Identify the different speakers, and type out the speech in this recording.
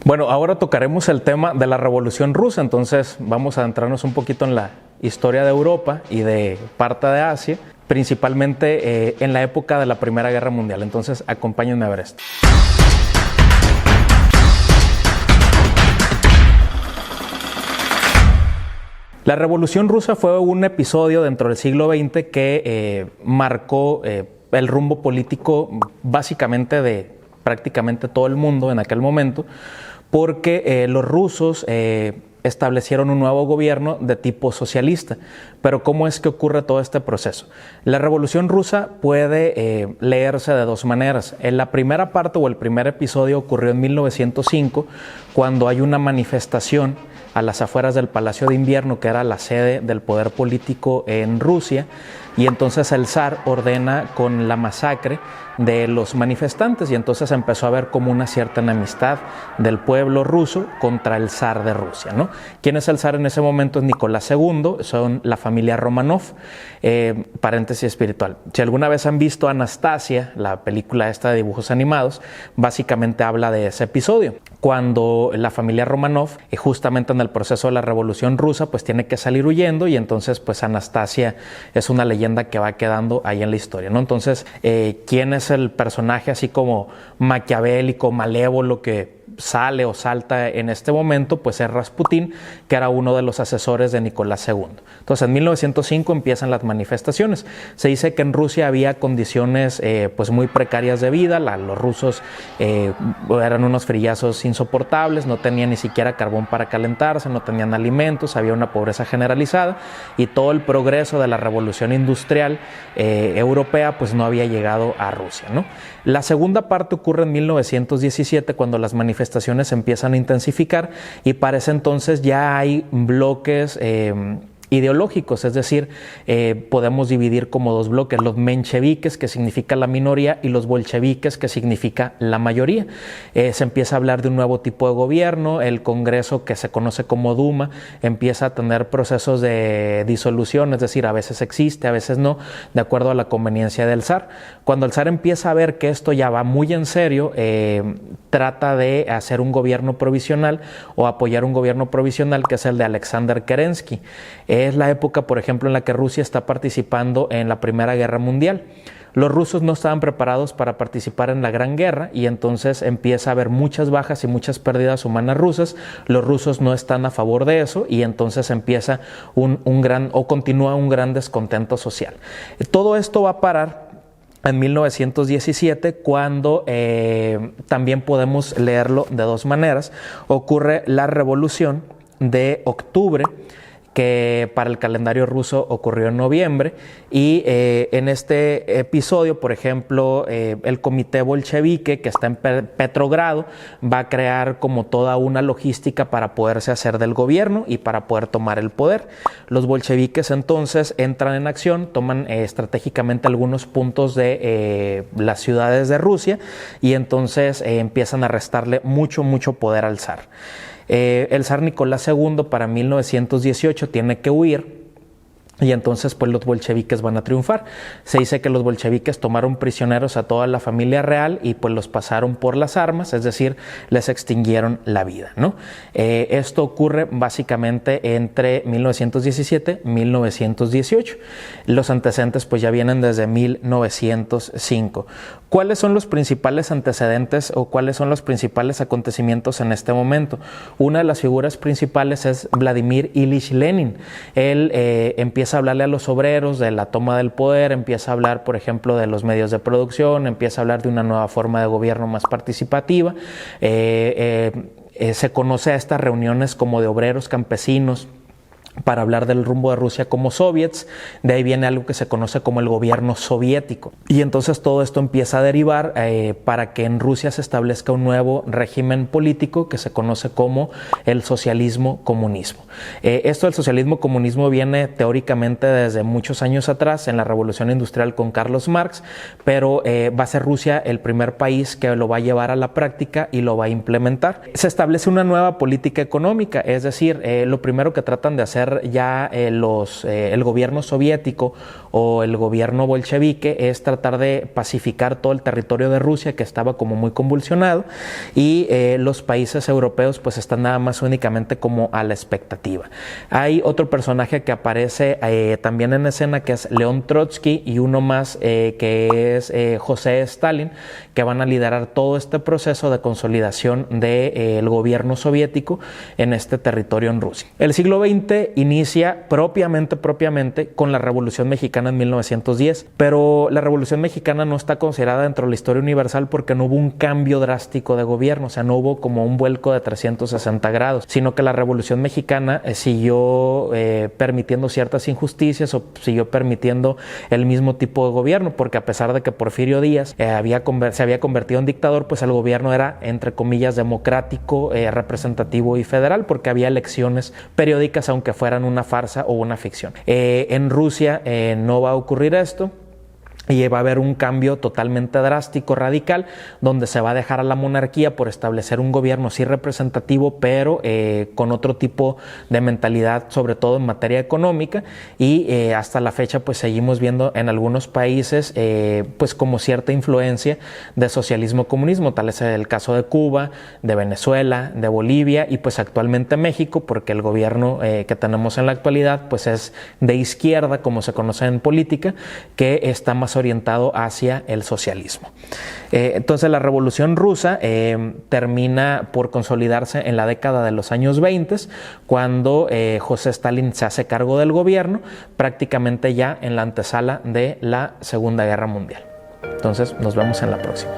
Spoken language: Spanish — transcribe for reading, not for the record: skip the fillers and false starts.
Speaker 1: Bueno, ahora tocaremos el tema de la Revolución Rusa, entonces vamos a adentrarnos un poquito en la historia de Europa y de parte de Asia, principalmente en la época de la Primera Guerra Mundial. Entonces, acompáñenme a ver esto. La Revolución Rusa fue un episodio dentro del siglo XX que marcó el rumbo político básicamente de prácticamente todo el mundo en aquel momento, porque los rusos establecieron un nuevo gobierno de tipo socialista. Pero ¿cómo es que ocurre todo este proceso? La Revolución Rusa puede leerse de dos maneras. En la primera parte o el primer episodio ocurrió en 1905, cuando hay una manifestación a las afueras del Palacio de Invierno, que era la sede del poder político en Rusia, y entonces el zar ordena con la masacre de los manifestantes, y entonces empezó a haber como una cierta enemistad del pueblo ruso contra el zar de Rusia, ¿no? ¿Quién es el zar en ese momento? Es Nicolás II, son la familia Romanov, paréntesis espiritual. Si alguna vez han visto Anastasia, la película esta de dibujos animados, básicamente habla de ese episodio, cuando la familia Romanov, justamente en el proceso de la Revolución Rusa, pues tiene que salir huyendo, y entonces pues Anastasia es una leyenda que va quedando ahí en la historia, ¿no? Entonces, ¿quién es el personaje así como maquiavélico, malévolo que sale o salta en este momento? Pues es Rasputín, que era uno de los asesores de Nicolás II. Entonces, en 1905 empiezan las manifestaciones. Se dice que en Rusia había condiciones pues muy precarias de vida. Los rusos eran unos frillazos insoportables, no tenían ni siquiera carbón para calentarse, no tenían alimentos, había una pobreza generalizada, y todo el progreso de la revolución industrial europea pues no había llegado a Rusia, ¿no? La segunda parte ocurre en 1917, cuando las manifestaciones se empiezan a intensificar, y para ese entonces ya hay bloques ideológicos, es decir, podemos dividir como dos bloques: los mencheviques, que significa la minoría, y los bolcheviques, que significa la mayoría. Se empieza a hablar de un nuevo tipo de gobierno. El Congreso, que se conoce como Duma, empieza a tener procesos de disolución, es decir, a veces existe, a veces no, de acuerdo a la conveniencia del zar. Cuando el zar empieza a ver que esto ya va muy en serio, trata de hacer un gobierno provisional o apoyar un gobierno provisional, que es el de Alexander Kerensky. Es la época, por ejemplo, en la que Rusia está participando en la Primera Guerra Mundial. Los rusos no estaban preparados para participar en la Gran Guerra, y entonces empieza a haber muchas bajas y muchas pérdidas humanas rusas. Los rusos no están a favor de eso, y entonces empieza continúa un gran descontento social. Todo esto va a parar en 1917, cuando también podemos leerlo de dos maneras. Ocurre la Revolución de Octubre, que para el calendario ruso ocurrió en noviembre, y en este episodio, por ejemplo, el comité bolchevique, que está en Petrogrado, va a crear como toda una logística para poderse hacer del gobierno y para poder tomar el poder. Los bolcheviques entonces entran en acción, toman estratégicamente algunos puntos de las ciudades de Rusia, y entonces empiezan a restarle mucho poder al zar. El zar Nicolás II para 1918 tiene que huir, y entonces pues los bolcheviques van a triunfar. Se dice que los bolcheviques tomaron prisioneros a toda la familia real y pues los pasaron por las armas, es decir, les extinguieron la vida, ¿no? Esto ocurre básicamente entre 1917 y 1918. Los antecedentes pues ya vienen desde 1905. ¿Cuáles son los principales antecedentes o cuáles son los principales acontecimientos en este momento? Una de las figuras principales es Vladimir Ilich Lenin. Él empieza a hablarle a los obreros de la toma del poder, empieza a hablar, por ejemplo, de los medios de producción, empieza a hablar de una nueva forma de gobierno más participativa. Se conoce a estas reuniones como de obreros campesinos para hablar del rumbo de Rusia como soviets. De ahí viene algo que se conoce como el gobierno soviético. Y entonces todo esto empieza a derivar para que en Rusia se establezca un nuevo régimen político que se conoce como el socialismo-comunismo. Esto del socialismo-comunismo viene teóricamente desde muchos años atrás, en la Revolución Industrial con Carlos Marx, pero va a ser Rusia el primer país que lo va a llevar a la práctica y lo va a implementar. Se establece una nueva política económica, es decir, lo primero que tratan de hacer hacer ya el gobierno soviético o el gobierno bolchevique es tratar de pacificar todo el territorio de Rusia, que estaba como muy convulsionado, y los países europeos pues están nada más únicamente como a la expectativa. Hay otro personaje que aparece también en escena, que es León Trotsky, y uno más que es José Stalin, que van a liderar todo este proceso de consolidación del gobierno soviético en este territorio en Rusia. El siglo XX inicia propiamente con la Revolución Mexicana en 1910, pero la Revolución Mexicana no está considerada dentro de la historia universal porque no hubo un cambio drástico de gobierno, o sea, no hubo como un vuelco de 360 grados, sino que la Revolución Mexicana siguió permitiendo ciertas injusticias o siguió permitiendo el mismo tipo de gobierno, porque a pesar de que Porfirio Díaz se había convertido en dictador, pues el gobierno era, entre comillas, democrático, representativo y federal, porque había elecciones periódicas, aunque fueran una farsa o una ficción. En Rusia no va a ocurrir esto. Y va a haber un cambio totalmente drástico, radical, donde se va a dejar a la monarquía por establecer un gobierno sí representativo, pero con otro tipo de mentalidad, sobre todo en materia económica, y hasta la fecha pues seguimos viendo en algunos países pues como cierta influencia de socialismo-comunismo, tal es el caso de Cuba, de Venezuela, de Bolivia y pues actualmente México, porque el gobierno que tenemos en la actualidad pues es de izquierda, como se conoce en política, que está más orientado hacia el socialismo. Entonces la Revolución Rusa termina por consolidarse en la década de los años 20, cuando José Stalin se hace cargo del gobierno, prácticamente ya en la antesala de la Segunda Guerra Mundial. Entonces nos vemos en la próxima.